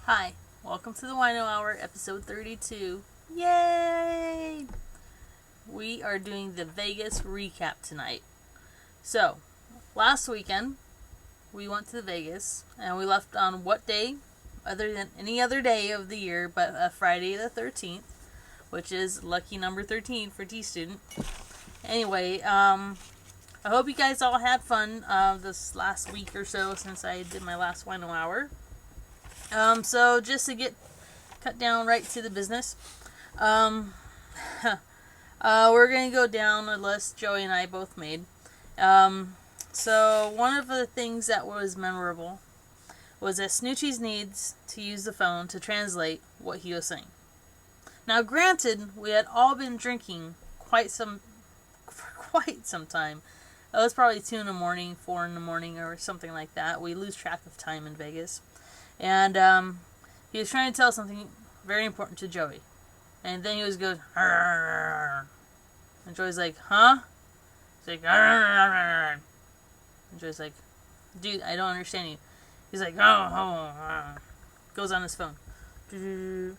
Hi, welcome to the Wino Hour, episode 32. Yay! We are doing the Vegas recap tonight. So, last weekend, we went to Vegas, and we left on what day, other than any other day of the year, but Friday the 13th, which is lucky number 13 for Dstudent. Anyway, I hope you guys all had fun this last week or so since I did my last Wino Hour. So just to cut down right to the business, we're going to go down a list Joey and I both made. So one of the things that was memorable was that Snoochies needs to use the phone to translate what he was saying. Now granted, we had all been drinking for quite some time. It was probably 2 in the morning, 4 in the morning, or something like that. We lose track of time in Vegas. And he was trying to tell something very important to Joey. And then he was going, "Arr." And Joey's like, huh? He's like, "Arr." And Joey's like, dude, I don't understand you. He's like, oh. Goes on his phone. And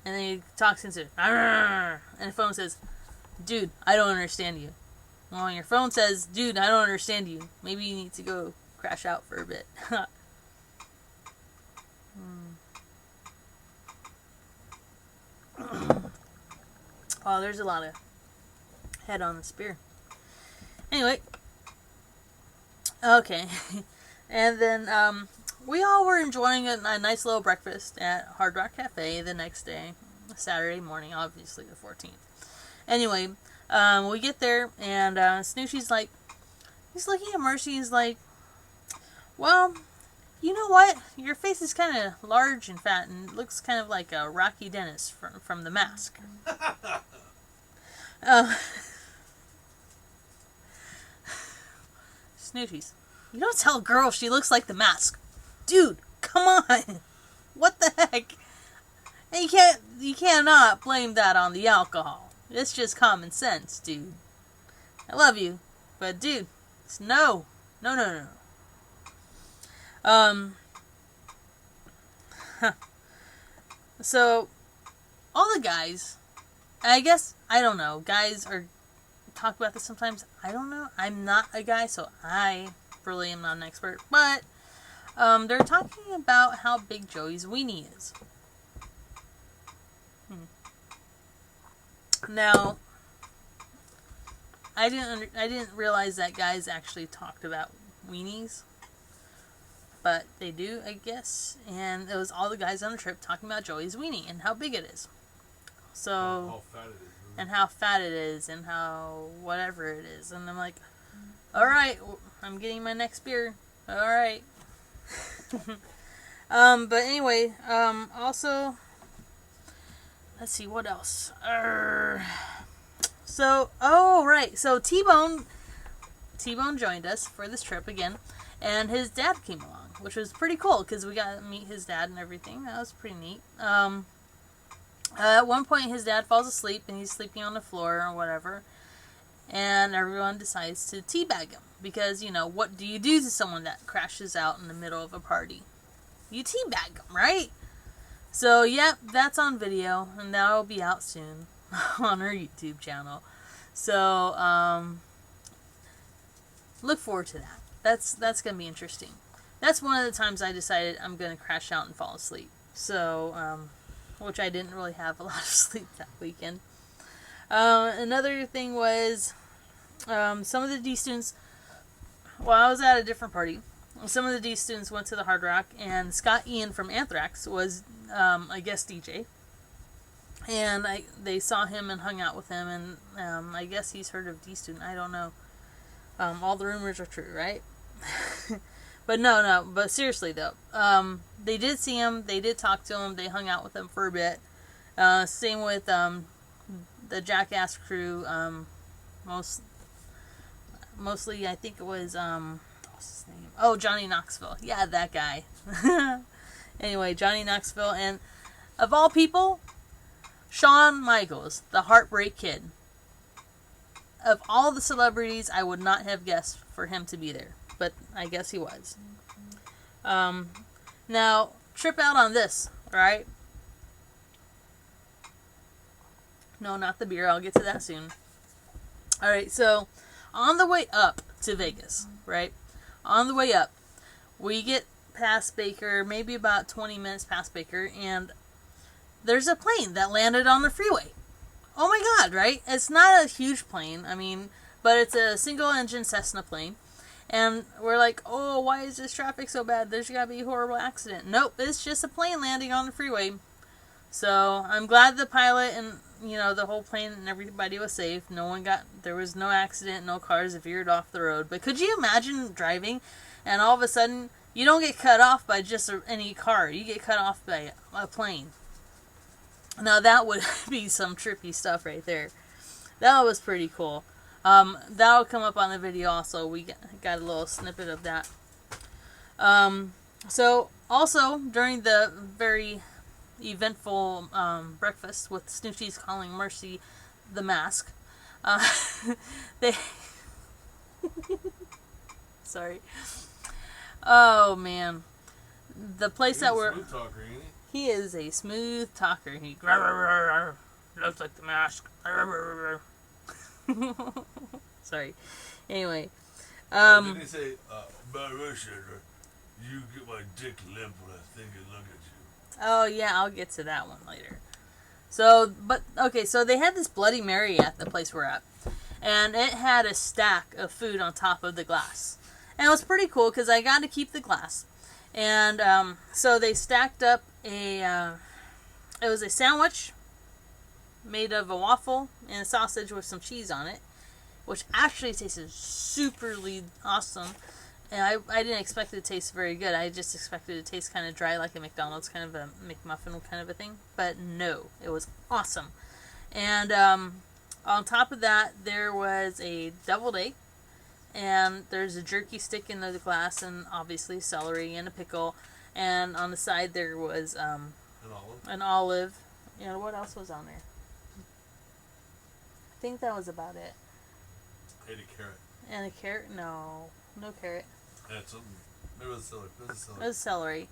then he talks into it. And the phone says, dude, I don't understand you. Well, when your phone says, dude, I don't understand you, maybe you need to go crash out for a bit. Oh, there's a lot of head on the spear. Anyway. Okay. And then, we all were enjoying a nice little breakfast at Hard Rock Cafe the next day. Saturday morning, obviously the 14th. Anyway, we get there, and Snoochie's like, he's looking at Mercy, he's like, well, you know what? Your face is kind of large and fat and looks kind of like a Rocky Dennis from The Mask. Snoochies, you don't tell a girl she looks like The Mask. Dude, come on. What the heck? And you cannot blame that on the alcohol. It's just common sense, dude. I love you, but dude, it's no. So, all the guys, I guess, I don't know, guys talk about this sometimes, I don't know, I'm not a guy, so I really am not an expert, but, they're talking about how big Joey's weenie is. Now, I didn't realize that guys actually talked about weenies. But they do, I guess. And it was all the guys on the trip talking about Joey's weenie and how big it is. So, and how fat it is, and how whatever it is. And I'm like, alright, I'm getting my next beer. Alright. But anyway, also, let's see, what else? So T-Bone joined us for this trip again, and his dad came along, which was pretty cool, because we got to meet his dad and everything. That was pretty neat. At one point, his dad falls asleep, and he's sleeping on the floor or whatever, and everyone decides to teabag him, because, you know, what do you do to someone that crashes out in the middle of a party? You teabag them, right? So, yep, that's on video, and that'll be out soon on our YouTube channel. So, look forward to that. That's going to be interesting. That's one of the times I decided I'm going to crash out and fall asleep. So, which I didn't really have a lot of sleep that weekend. Another thing was, some of the D students, I was at a different party. Some of the D students went to the Hard Rock, and Scott Ian from Anthrax was a guest DJ. And they saw him and hung out with him, and I guess he's heard of D-Student. I don't know. All the rumors are true, right? But no, but seriously though, they did see him, they did talk to him, they hung out with him for a bit. Same with the Jackass crew. Mostly I think it was what's his name? Oh, Johnny Knoxville. Yeah, that guy. Anyway, Johnny Knoxville, and of all people, Shawn Michaels, the Heartbreak Kid. Of all the celebrities, I would not have guessed for him to be there, but I guess he was. Now, trip out on this, right? No, not the beer. I'll get to that soon. Alright, so on the way up to Vegas, right? On the way up, we get past Baker, maybe about 20 minutes past Baker, and there's a plane that landed on the freeway. Oh my god, right? It's not a huge plane, I mean, but it's a single-engine Cessna plane. And we're like, oh, why is this traffic so bad? There's gotta be a horrible accident. Nope, it's just a plane landing on the freeway. So, I'm glad the pilot and, the whole plane and everybody was safe. There was no accident, no cars veered off the road. But could you imagine driving and all of a sudden, you don't get cut off by just any car. You get cut off by a plane. Now, that would be some trippy stuff right there. That was pretty cool. That'll come up on the video also. We got a little snippet of that. So, also, during the very eventful breakfast with Snoochie's calling Mercy the mask, they... Sorry. Oh, man. The place that we're... He is a smooth talker. He looks like the mask. Sorry. Anyway. Didn't he say, by Russia, you get my dick limp when I think and look at you? Oh, yeah, I'll get to that one later. So they had this Bloody Mary at the place we're at. And it had a stack of food on top of the glass. And it was pretty cool because I got to keep the glass. And so they stacked up it was a sandwich made of a waffle and a sausage with some cheese on it, which actually tasted superly awesome. And I didn't expect it to taste very good. I just expected it to taste kind of dry, like a McDonald's kind of a McMuffin kind of a thing. But no, it was awesome. And on top of that, there was a deviled egg. And there's a jerky stick in the glass, and obviously celery and a pickle. And on the side there was an olive. And what else was on there? I think that was about it. And a carrot. And a carrot? No carrot. And something. Maybe it was celery. It was celery.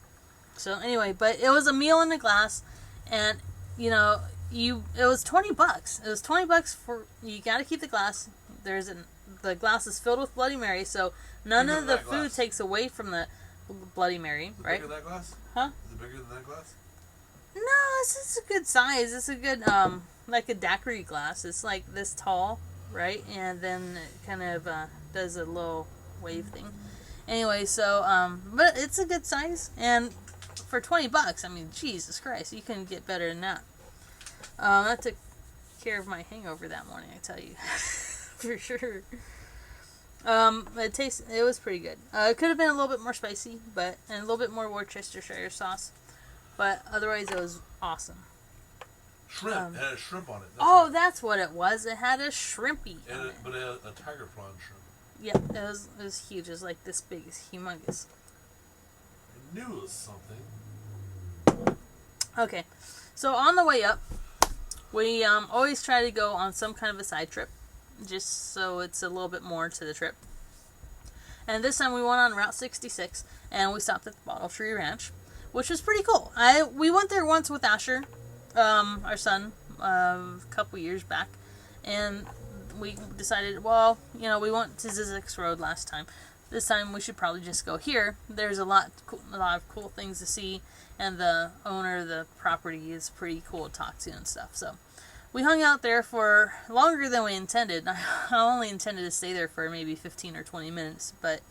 So anyway, but it was a meal in a glass, and it was $20. It was $20 for you. Got to keep the glass. The glass is filled with Bloody Mary, so none of the food takes away from the Bloody Mary, right? Bigger than that glass? Huh? Is it bigger than that glass? No, it's a good size. It's a good, like a daiquiri glass. It's like this tall, right? And then it kind of does a little wave thing. Anyway, so, but it's a good size. And for $20, I mean, Jesus Christ, you couldn't get better than that. That took care of my hangover that morning, I tell you. For sure. It was pretty good. It could have been a little bit more spicy, and a little bit more Worcestershire sauce. But otherwise, it was awesome. Shrimp. It had a shrimp on it. That's what it was. It had a shrimpy on it. But it had a tiger prawn shrimp. Yep, it was huge. It was like this big. It's humongous. I knew it was something. Okay. So on the way up, we always try to go on some kind of a side trip, just so it's a little bit more to the trip. And this time we went on Route 66, and we stopped at the Bottle Tree Ranch, which was pretty cool. We went there once with Asher, our son, a couple years back, and we decided, we went to Zizek's Road last time. This time we should probably just go here. There's a lot of cool things to see, and the owner of the property is pretty cool to talk to and stuff. So we hung out there for longer than we intended. I only intended to stay there for maybe 15 or 20 minutes, but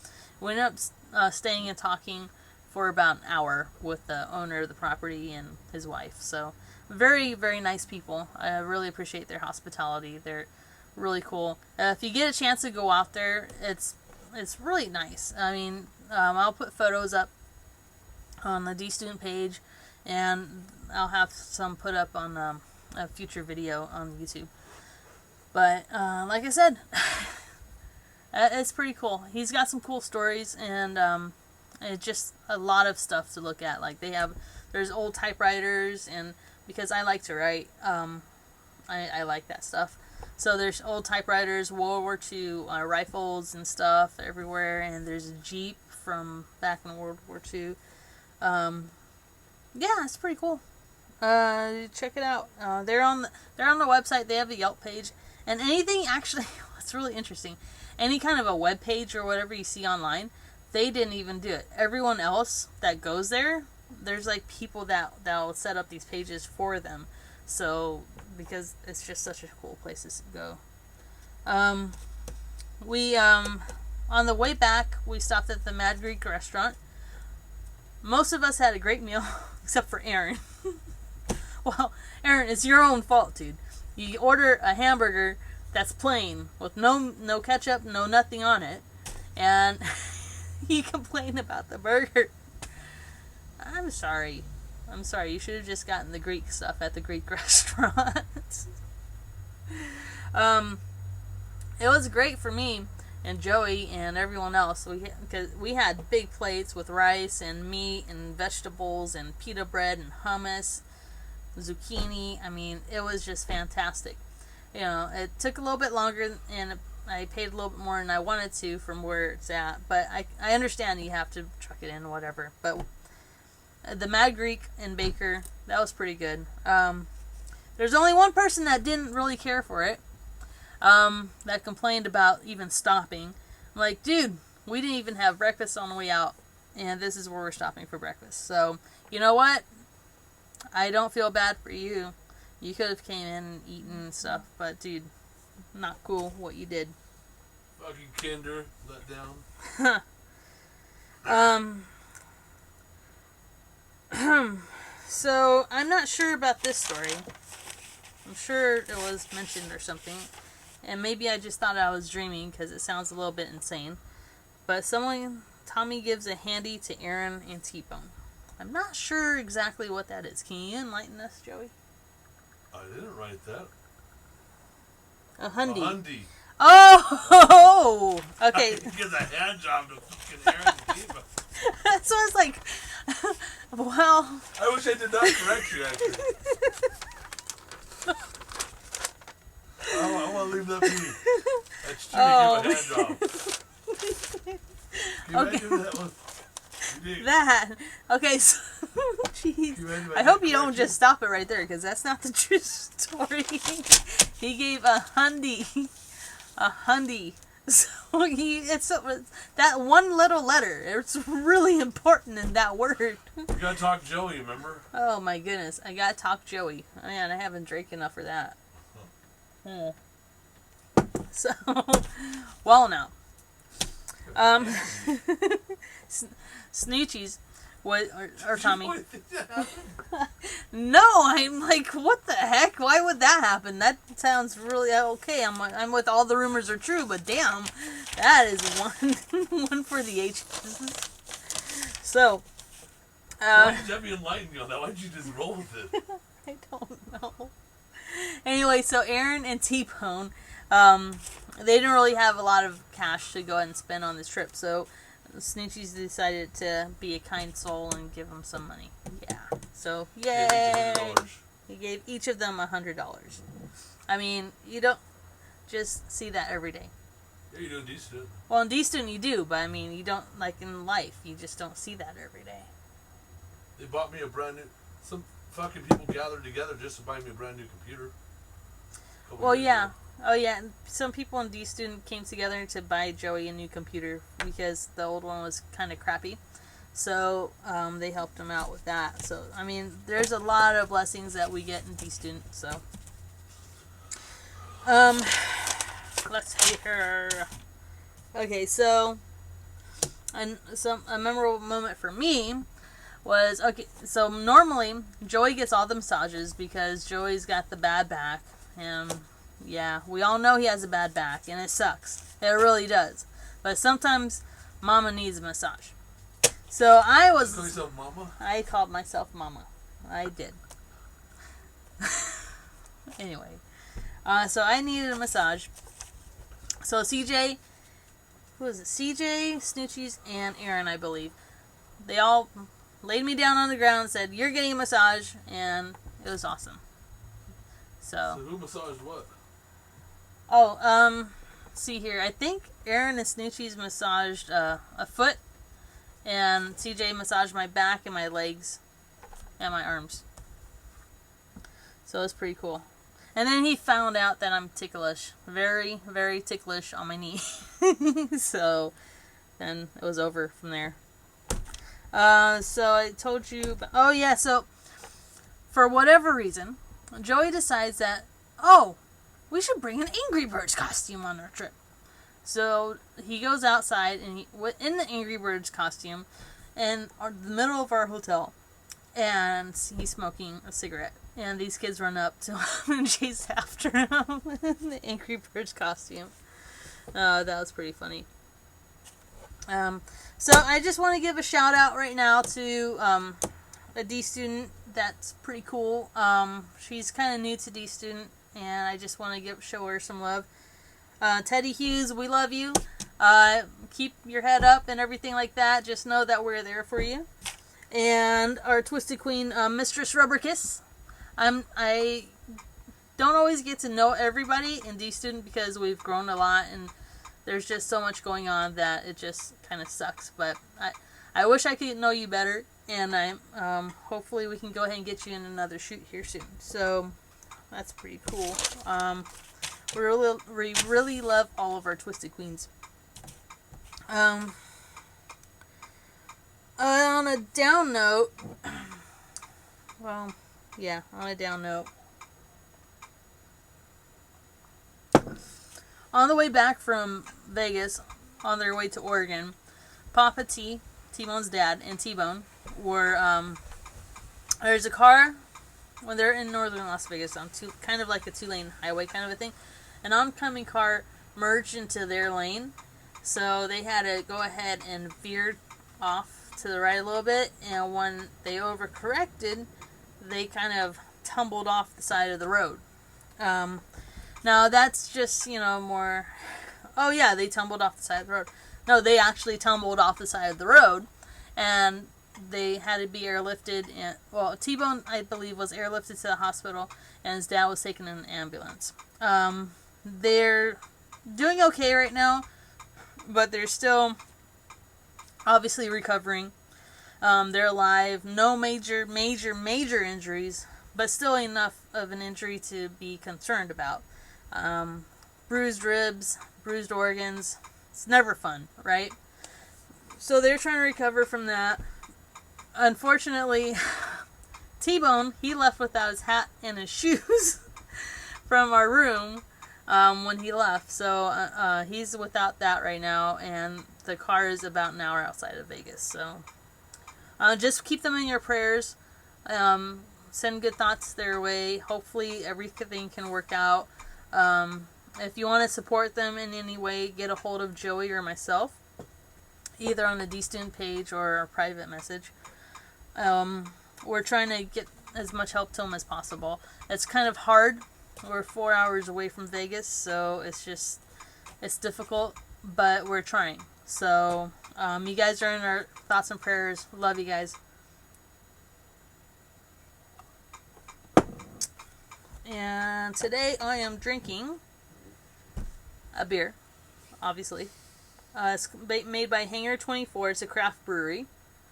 we ended up staying and talking for about an hour with the owner of the property and his wife. So very, very nice people. I really appreciate their hospitality. They're really cool. If you get a chance to go out there, it's really nice. I mean, I'll put photos up on the Dstudent page, and I'll have some put up on a future video on YouTube. But like I said, it's pretty cool. He's got some cool stories, and it's just a lot of stuff to look at. Like there's old typewriters, and because I like to write, I like that stuff. So there's old typewriters, World War II rifles and stuff everywhere, and there's a Jeep from back in World War II. Yeah, it's pretty cool. Check it out. They're on the website. They have a Yelp page, and anything actually. It's really interesting. Any kind of a web page or whatever you see online, they didn't even do it. Everyone else that goes there, there's like people that'll set up these pages for them. So because it's just such a cool place to go. We on the way back we stopped at the Mad Greek restaurant. Most of us had a great meal except for Aaron. Well, Aaron, it's your own fault, dude. You order a hamburger that's plain with no ketchup, no nothing on it, and you complain about the burger. I'm sorry. You should have just gotten the Greek stuff at the Greek restaurant. It was great for me and Joey and everyone else. Because we had big plates with rice and meat and vegetables and pita bread and hummus, zucchini. I mean, it was just fantastic. You know, it took a little bit longer and I paid a little bit more than I wanted to from where it's at. But I understand you have to truck it in or whatever. But the Mad Greek in Baker, that was pretty good. There's only one person that didn't really care for it. That complained about even stopping. I'm like, dude, we didn't even have breakfast on the way out, and this is where we're stopping for breakfast. So, you know what? I don't feel bad for you. You could have came in and eaten and stuff, but dude, not cool what you did. Fucking kinder, let down. So, I'm not sure about this story. I'm sure it was mentioned or something. And maybe I just thought I was dreaming because it sounds a little bit insane. But Tommy gives a handy to Aaron and T-Bone. I'm not sure exactly what that is. Can you enlighten us, Joey? I didn't write that. A hundy. A hundy. Oh! Okay. He gives a hand job to fucking Aaron and T-Bone. So I was like, well... I wish I did not correct you, actually. I want to leave that for you. That's true. Oh. Give a hand job. Can you imagine that one? That. Okay, so... Jeez. I hope you don't just stop it right there, because that's not the true story. He gave a hundy. A hundy. So it's that one little letter. It's really important in that word. You gotta talk Joey, remember? Oh my goodness, I gotta talk Joey. Man, I haven't drank enough for that. So, well now. Snoochies, or Tommy. No, I'm like, what the heck? Why would that happen? That sounds really okay. I'm with all the rumors are true, but damn, that is one for the ages. So, why did Debbie enlighten you on that? Why did you just roll with it? I don't know. Anyway, so Aaron and T-Bone, they didn't really have a lot of cash to go ahead and spend on this trip, so Snoochies decided to be a kind soul and give them some money. Yeah. So, yay! He gave each of them $100. I mean, you don't just see that every day. Yeah, you do in Dstudent. Well, in Dstudent you do, but I mean, you don't, like in life, you just don't see that every day. They bought me a brand new... Some fucking people gathered together just to buy me a brand new computer. Well, yeah. Ago. Oh, yeah. Some people in Dstudent came together to buy Joey a new computer because the old one was kind of crappy. So, they helped him out with that. So, I mean, there's a lot of blessings that we get in Dstudent, so. Let's see here. Okay, so, a memorable moment for me was, okay, so normally Joey gets all the massages because Joey's got the bad back, and yeah, we all know he has a bad back, and it sucks. It really does. But sometimes Mama needs a massage. So I was... You call yourself Mama? I called myself Mama. I did. Anyway. So I needed a massage. So CJ... Who was it? CJ, Snoochies, and Aaron, I believe. They all laid me down on the ground and said, "You're getting a massage," and it was awesome. So who massaged what? Oh, see here. I think Aaron and Snoochies massaged a foot, and CJ massaged my back and my legs. and my arms. So it's pretty cool. And then he found out that I'm ticklish. Very, very ticklish on my knee. So then it was over from there. So I told you... Oh, yeah, so for whatever reason, Joey decides that, oh, we should bring an Angry Birds costume on our trip. So he goes outside and in the Angry Birds costume in the middle of our hotel, and he's smoking a cigarette. And these kids run up to him and chase after him in the Angry Birds costume. That was pretty funny. So I just want to give a shout out right now to a D student that's pretty cool. She's kind of new to D student, and I just want to show her some love. Teddy Hughes, we love you. Keep your head up and everything like that. Just know that we're there for you. And our Twisted Queen, Mistress Rubberkiss. I don't always get to know everybody in D-Student because we've grown a lot and there's just so much going on that it just kind of sucks. But I wish I could know you better, and hopefully we can go ahead and get you in another shoot here soon. So that's pretty cool. We really love all of our Twisted Queens. On a down note, well, yeah, on a down note. On the way back from Vegas, on their way to Oregon, Papa T, T-Bone's dad, and T-Bone were, there's a car, when they're in northern Las Vegas, on kind of like a two-lane highway kind of a thing, an oncoming car merged into their lane, so they had to go ahead and veer off to the right a little bit, and when they overcorrected, they kind of tumbled off the side of the road. Now that's just, more... Oh yeah, they tumbled off the side of the road. No, they actually tumbled off the side of the road, and they had to be airlifted. Well, T-Bone, I believe, was airlifted to the hospital, and his dad was taken in an ambulance. They're doing okay right now, but they're still obviously recovering. They're alive. No major injuries, but still enough of an injury to be concerned about. Bruised ribs, bruised organs. It's never fun, right? So they're trying to recover from that. Unfortunately, T-Bone, he left without his hat and his shoes from our room when he left. So he's without that right now, and the car is about an hour outside of Vegas. So just keep them in your prayers. Send good thoughts their way. Hopefully everything can work out. If you want to support them in any way, get a hold of Joey or myself, either on the DStudent page or a private message. We're trying to get as much help to them as possible. It's kind of hard. We're 4 hours away from Vegas, so it's difficult, but we're trying. So you guys are in our thoughts and prayers. Love you guys. And today I am drinking a beer, obviously. It's made by Hangar 24. It's a craft brewery.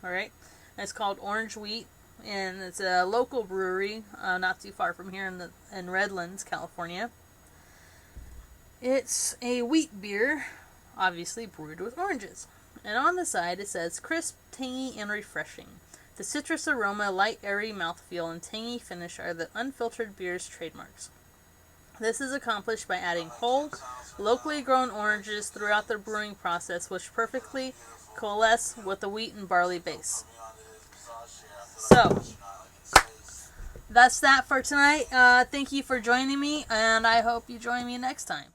Alright? It's called Orange Wheat, and it's a local brewery, not too far from here in Redlands, California. It's a wheat beer, obviously brewed with oranges. And on the side it says, crisp, tangy, and refreshing. The citrus aroma, light, airy mouthfeel, and tangy finish are the unfiltered beer's trademarks. This is accomplished by adding whole, locally grown oranges throughout the brewing process, which perfectly coalesce with the wheat and barley base. So, that's that for tonight. Thank you for joining me, and I hope you join me next time.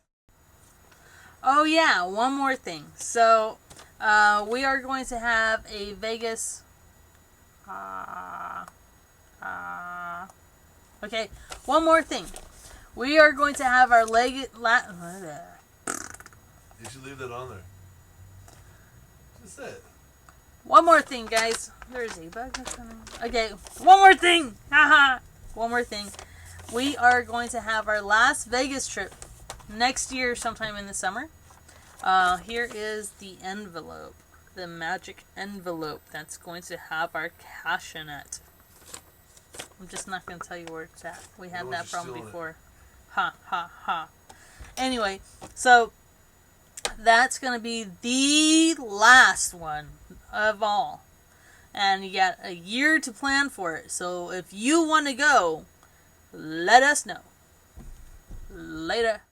Oh yeah, one more thing. So, we are going to have a Vegas... Okay, one more thing. We are going to have our You should leave that on there. Just it. One more thing, guys. There's a bug that's coming. Okay, one more thing. Haha. One more thing. We are going to have our last Vegas trip next year, sometime in the summer. Here is the envelope. The magic envelope that's going to have our cash in it. I'm just not going to tell you where it's at. We had Why that don't you problem steal it? before. Ha, ha, ha. Anyway, so that's going to be the last one of all. And you got a year to plan for it. So if you want to go, let us know. Later.